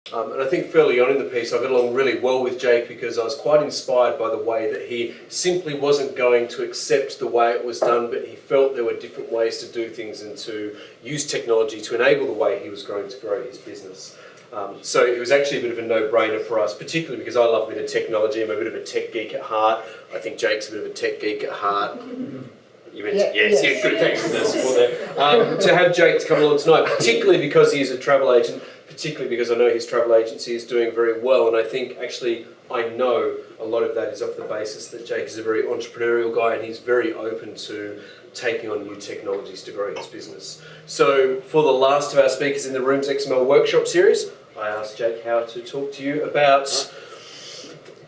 And I think fairly on in the piece I got along really well with Jake because I was quite inspired by the way that he simply wasn't going to accept the way it was done, but he felt there were different ways to do things and to use technology to enable the way he was going to grow his business. So it was actually a bit of a no-brainer for us, particularly because I love a bit of technology. I'm a bit of a tech geek at heart. I think Jake's a bit of a tech geek at heart. You mentioned, yes, good, thanks for the support there. To have Jake come along tonight, particularly because he is a travel agent, particularly because I know his travel agency is doing very well, and I think actually I know a lot of that is off the basis that Jake is a very entrepreneurial guy and he's very open to taking on new technologies to grow his business. So for the last of our speakers in the roomsXML workshop series, I asked Jake how to talk to you about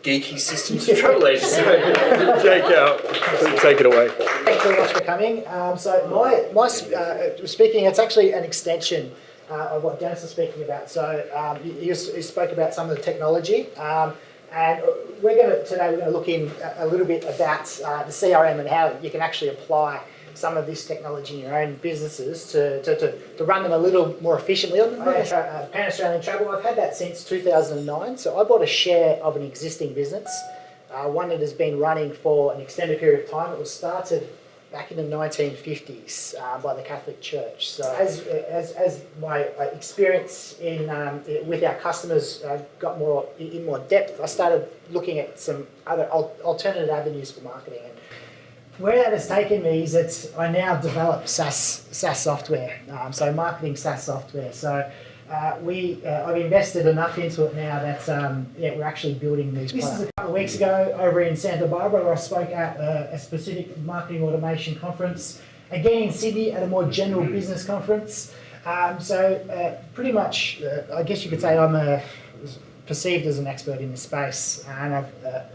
geeky systems of travel agency. Jake, take it away. Thanks very much for coming. So my speaking, it's actually an extension of what Dennis was speaking about. So you spoke about some of the technology, and today we're going to look in a little bit about the CRM and how you can actually apply some of this technology in your own businesses to run them a little more efficiently. Pan-Australian Travel, I've had that since 2009. So I bought a share of an existing business, one that has been running for an extended period of time. It was started back in the 1950s by the Catholic Church. So as my experience with our customers got more depth, I started looking at some other alternative avenues for marketing. And where that has taken me is that I now develop SaaS software, so marketing SaaS software. So I've invested enough into it now that we're actually building these products. This is a couple of weeks ago over in Santa Barbara where I spoke at a specific marketing automation conference, again in Sydney at a more general business conference. Pretty much, I guess you could say I'm perceived as an expert in this space, and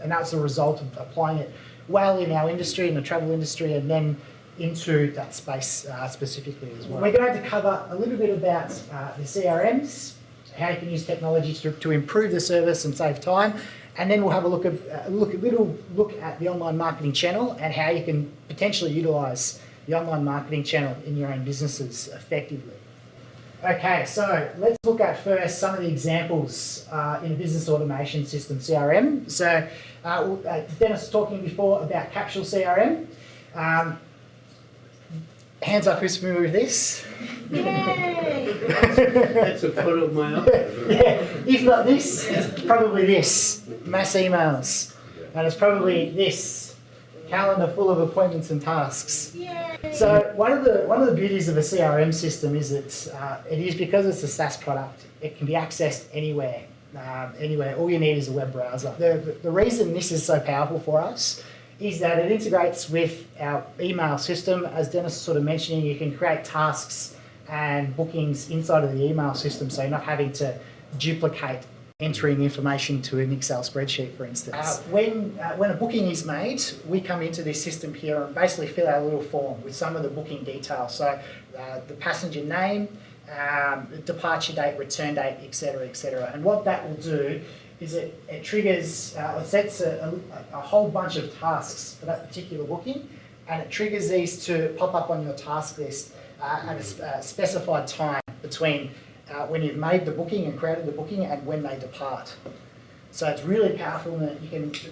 that's a result of applying it well in our industry, in the travel industry, and then into that space specifically as well. We're going to cover a little bit about the CRMs, how you can use technology to improve the service and save time, and then we'll have a look at the online marketing channel and how you can potentially utilise the online marketing channel in your own businesses effectively. Okay, so let's look at first some of the examples in a business automation system, CRM. So Dennis was talking before about Capsule CRM. Hands up, who's familiar with this? Yay! That's a photo of my own. Yeah, if not this, it's probably this, mass emails. And it's probably this, calendar full of appointments and tasks. Yay! So one of the beauties of a CRM system is that it is, because it's a SaaS product, it can be accessed anywhere. All you need is a web browser. The reason this is so powerful for us is that it integrates with our email system. As Dennis was sort of mentioning, you can create tasks and bookings inside of the email system, so you're not having to duplicate entering information to an Excel spreadsheet, for instance. When a booking is made, we come into this system here and basically fill out a little form with some of the booking details. So the passenger name, departure date, return date, etc., etc. And what that will do is it triggers, it sets a whole bunch of tasks for that particular booking, and it triggers these to pop up on your task list at a specified time between when you've made the booking and created the booking and when they depart. So it's really powerful that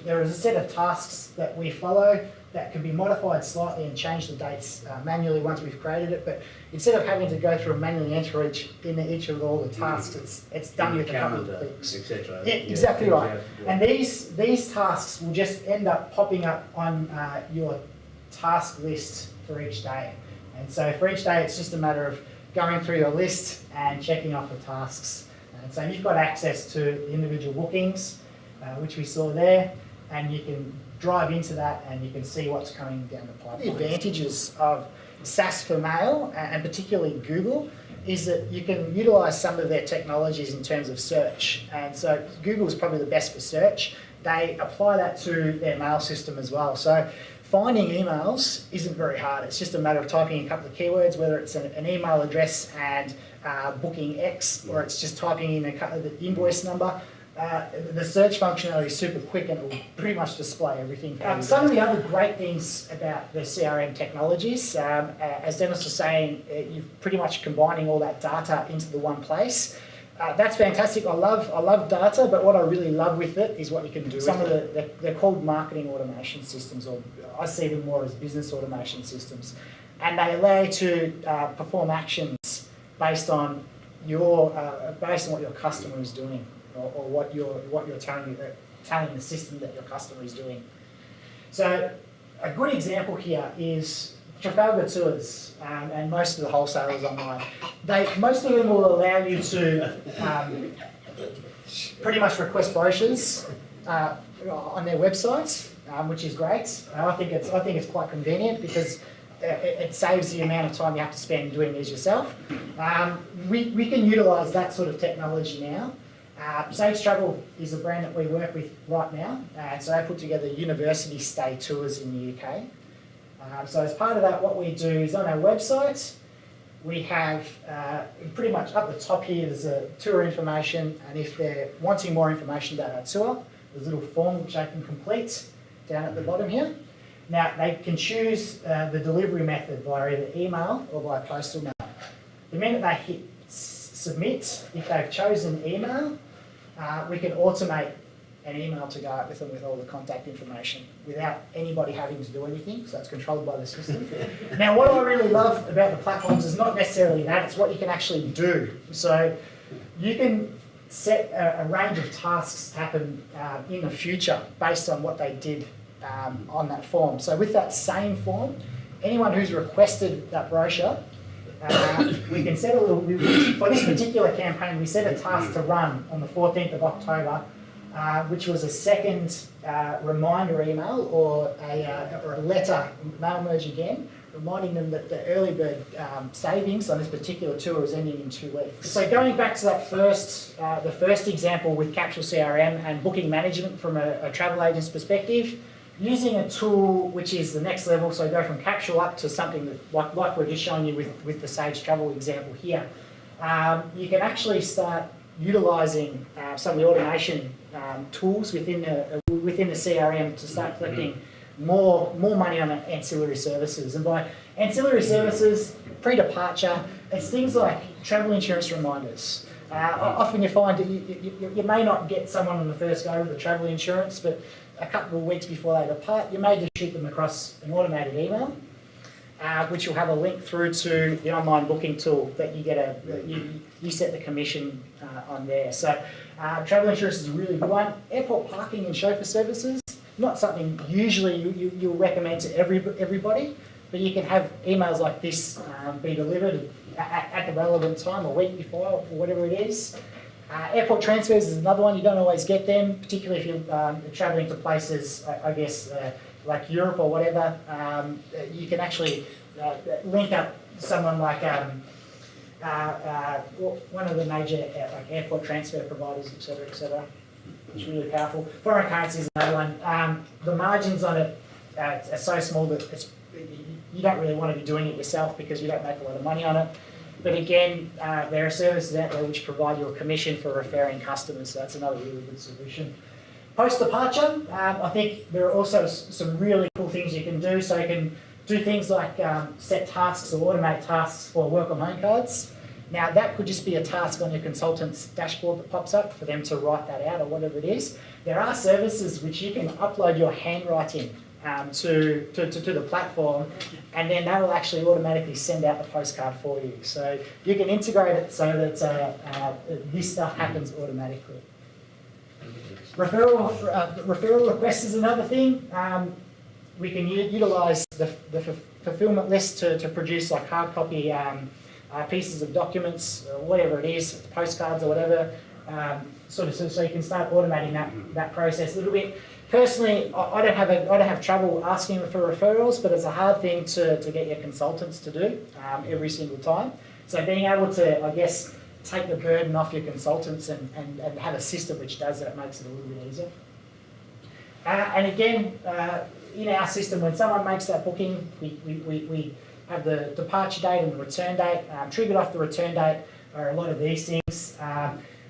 there is a set of tasks that we follow that can be modified slightly and change the dates manually once we've created it, but instead of having to go through and manually enter each of all the tasks, it's done with a couple of clicks. Etc. Yeah, exactly right. And these tasks will just end up popping up on your task list for each day. And so for each day, it's just a matter of going through your list and checking off the tasks. And so you've got access to the individual bookings, which we saw there, and you can drive into that and you can see what's coming down the pipeline. The advantages of SaaS for mail, and particularly Google, is that you can utilise some of their technologies in terms of search. And so Google is probably the best for search. They apply that to their mail system as well. So finding emails isn't very hard. It's just a matter of typing a couple of keywords, whether it's an email address and booking X, or it's just typing in the invoice number. The search functionality is super quick and it will pretty much display everything. Some of the other great things about the CRM technologies, as Dennis was saying, you're pretty much combining all that data into the one place. That's fantastic. I love data, but what I really love with it is what you can do. Some of they're called marketing automation systems, or I see them more as business automation systems, and they allow you to perform actions based on what your customer is doing, or what you're telling the system that your customer is doing. So a good example here is Trafalgar Tours, and most of the wholesalers online. Most of them will allow you to pretty much request brochures on their websites, which is great. I think it's quite convenient because it saves the amount of time you have to spend doing these yourself. We can utilise that sort of technology now. Sage Travel is a brand that we work with right now, so they put together university stay tours in the UK. So as part of that, what we do is on our website, we have pretty much up the top here, there's a tour information, and if they're wanting more information about our tour, there's a little form which they can complete down at the bottom here. Now, they can choose the delivery method via either email or via postal mail. The minute they hit submit, if they've chosen email, we can automate an email to go out with them with all the contact information without anybody having to do anything, so it's controlled by the system. Now, what I really love about the platforms is not necessarily that, it's what you can actually do. So you can set a range of tasks to happen in the future based on what they did on that form. So with that same form, anyone who's requested that brochure, we can set a little, for this particular campaign, we set a task to run on the 14th of October, which was a second reminder email or a letter, mail merge again, reminding them that the early bird savings on this particular tour is ending in 2 weeks. So going back to that the first example with Capsule CRM and booking management from a travel agent's perspective, using a tool which is the next level, so go from Capsule up to something that, like we're just showing you with the Sage Travel example here, you can actually start utilising some of the automation tools within the CRM to start collecting more money on ancillary services. And by ancillary services, pre-departure, it's things like travel insurance reminders. Often you find that you may not get someone on the first go with the travel insurance, but a couple of weeks before they depart, you may just shoot them across an automated email, which will have a link through to the online booking tool that you get you set the commission on there. So travel insurance is a really good one. Airport parking and chauffeur services, not something usually you'll recommend to everybody, but you can have emails like this be delivered at the relevant time, a week before, or whatever it is. Airport transfers is another one. You don't always get them, particularly if you're travelling to places, I guess, like Europe or whatever. You can actually link up someone like one of the major like airport transfer providers, etc. It's really powerful. Foreign currency is another one. The margins on it are so small that you don't really want to be doing it yourself because you don't make a lot of money on it. But again, there are services out there which provide you a commission for referring customers, so that's another really good solution. Post-departure, I think there are also some really cool things you can do. So you can do things like set tasks or automate tasks for work on home cards. Now that could just be a task on your consultant's dashboard that pops up for them to write that out or whatever it is. There are services which you can upload your handwriting to the platform, and then that will actually automatically send out the postcard for you. So you can integrate it so that this stuff happens automatically. Referral requests is another thing. We can utilise the fulfilment list to produce like hard copy pieces of documents, whatever it is, postcards or whatever, so you can start automating that process a little bit. Personally, I don't have trouble asking for referrals, but it's a hard thing to get your consultants to do every single time. So being able to, I guess, take the burden off your consultants and have a system which does that makes it a little bit easier. And again, in our system, when someone makes that booking, we have the departure date and the return date. Triggered off the return date are a lot of these things.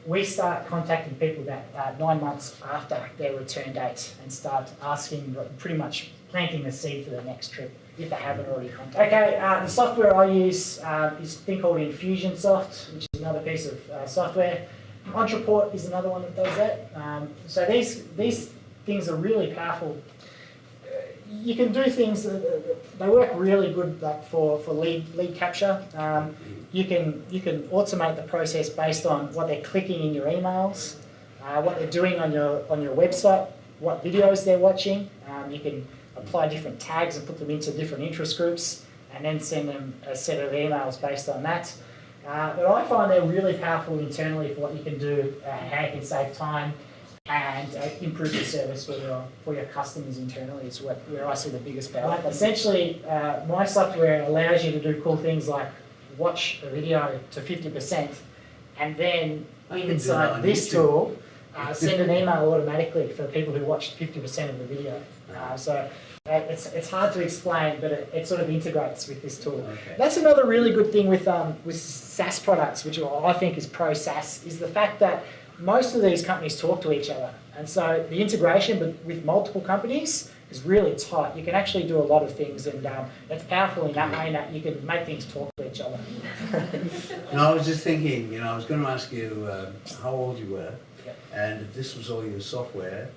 We start contacting people about 9 months after their return date and start asking, pretty much planting the seed for the next trip if they haven't already contacted. Okay, the software I use is a thing called Infusionsoft, which is another piece of software. Entreport is another one that does that. So these things are really powerful. You can do things they work really good, like for lead capture. You can automate the process based on what they're clicking in your emails, what they're doing on your website, what videos they're watching. You can apply different tags and put them into different interest groups, and then send them a set of emails based on that. But I find they're really powerful internally for what you can do, how you can save time and improve your service for your customers internally is where I see the biggest power. Essentially, my software allows you to do cool things like watch a video to 50%, and then inside this tool, send an email automatically for people who watched 50% of the video. So it's hard to explain, but it sort of integrates with this tool. Okay. That's another really good thing with SaaS products, which I think is pro SaaS, is the fact that most of these companies talk to each other. And so the integration with multiple companies is really tight. You can actually do a lot of things, and it's powerful in that way that you can make things talk to each other. No, I was just thinking, I was going to ask you how old you were, Yeah. and if this was all your software,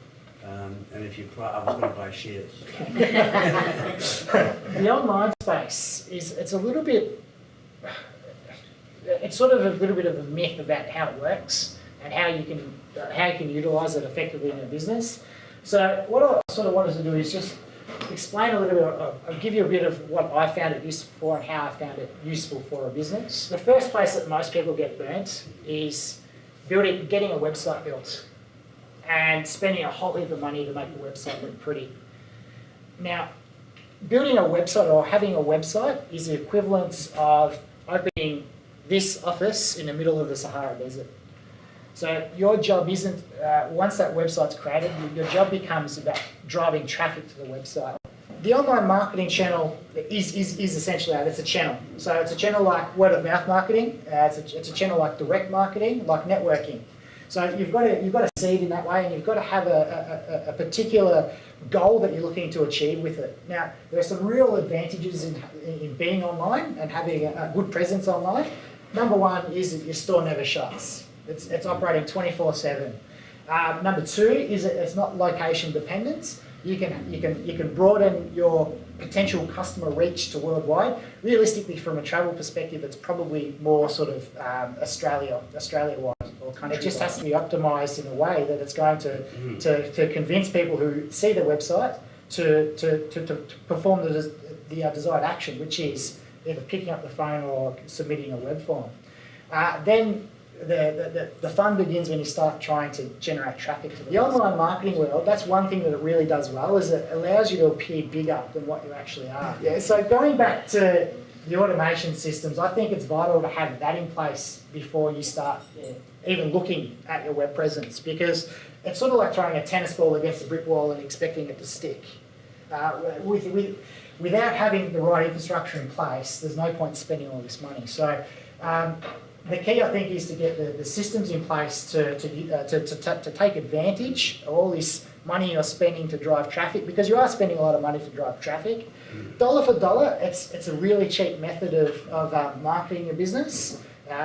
and if I was going to buy shares. The online space it's a little bit, it's sort of a little bit of a myth about how it works and how you can utilise it effectively in a business. So what I sort of wanted to do is just explain a little bit, I'll give you a bit of what I found it useful for and how I found it useful for a business. The first place that most people get burnt is getting a website built and spending a whole heap of money to make a website look pretty. Now, building a website or having a website is the equivalent of opening this office in the middle of the Sahara Desert. So your job isn't, once that website's created, your job becomes about driving traffic to the website. The online marketing channel is essentially that. It's a channel. So it's a channel like word of mouth marketing. It's a channel like direct marketing, like networking. So you've got to see it in that way, and you've got to have a particular goal that you're looking to achieve with it. Now, there are some real advantages in being online and having a good presence online. Number one is that your store never shuts. It's operating 24/7. Number two is that it's not location dependent. You can broaden your potential customer reach to worldwide. Realistically, from a travel perspective, it's probably more sort of Australia-wide or country. It just has to be optimised in a way that it's going to convince people who see the website to perform the desired action, which is either picking up the phone or submitting a web form. Then the fun begins when you start trying to generate traffic to the online marketing world. That's one thing that it really does well, is it allows you to appear bigger than what you actually are. Yeah, so going back to the automation systems, I think it's vital to have that in place before you start even looking at your web presence, because it's sort of like throwing a tennis ball against a brick wall and expecting it to stick. Without having the right infrastructure in place, there's no point spending all this money. So the key, I think, is to get the systems in place to take advantage of all this money you're spending to drive traffic, because you are spending a lot of money to drive traffic. Dollar for dollar, it's a really cheap method of marketing your business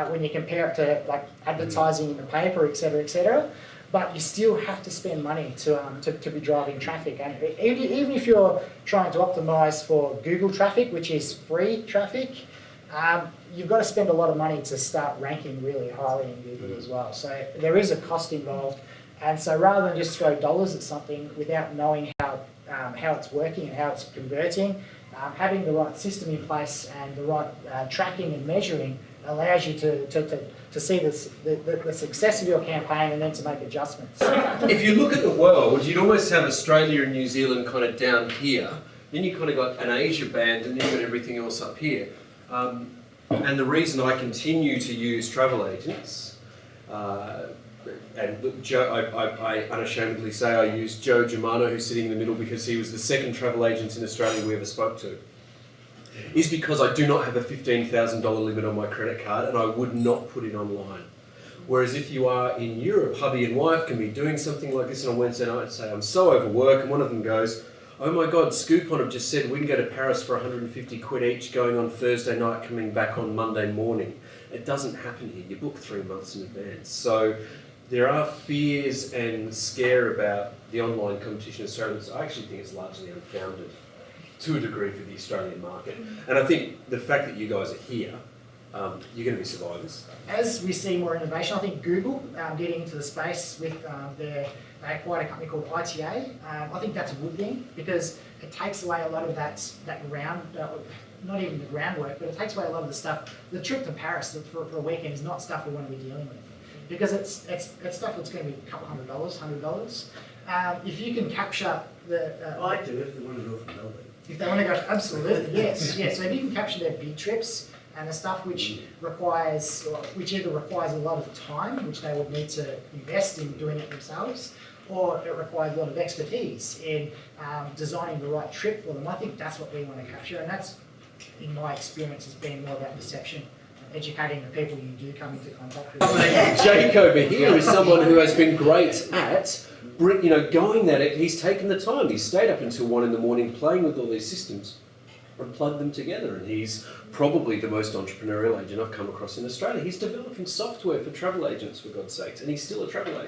when you compare it to like advertising in the paper, etc., etc. But you still have to spend money to be driving traffic. And even if you're trying to optimise for Google traffic, which is free traffic, you've got to spend a lot of money to start ranking really highly in Google as well. So there is a cost involved. And so rather than just throw dollars at something without knowing how it's working and how it's converting, having the right system in place and the right tracking and measuring allows you to see the success of your campaign and then to make adjustments. If you look at the world, you'd almost have Australia and New Zealand kind of down here. Then you kind of got an Asia band, and then you've got everything else up here. And the reason I continue to use travel agents, and look, Joe, I unashamedly say I use Joe Germano, who's sitting in the middle, because he was the second travel agent in Australia we ever spoke to, is because I do not have a $15,000 limit on my credit card, and I would not put it online. Whereas if you are in Europe, hubby and wife can be doing something like this on a Wednesday night and say, I'm so overworked, and one of them goes, oh my God, Scoopon have just said we can go to Paris for 150 quid each, going on Thursday night, coming back on Monday morning. It doesn't happen here. You book 3 months in advance. So there are fears and scare about the online competition in Australia. I actually think it's largely unfounded to a degree for the Australian market. And I think the fact that you guys are here, you're going to be survivors. As we see more innovation, I think Google getting into the space with they acquired a company called ITA. I think that's a good thing because it takes away a lot of that not even the groundwork, but it takes away a lot of the stuff. The trip to Paris for a weekend is not stuff we want to be dealing with because it's stuff that's going to be a couple $100. If you can capture the I do if they want to go for Melbourne. if they want to go, absolutely, yes. So if you can capture their big trips and the stuff which either requires a lot of time, which they would need to invest in doing it themselves, or it requires a lot of expertise in designing the right trip for them. I think that's what we want to capture, and that's, in my experience, has been more about perception, educating the people you do come into contact with. Jake over here is someone who has been great at, going at it. He's taken the time. He's stayed up until 1 in the morning playing with all these systems and plugged them together. And he's probably the most entrepreneurial agent I've come across in Australia. He's developing software for travel agents, for God's sakes, and he's still a travel agent.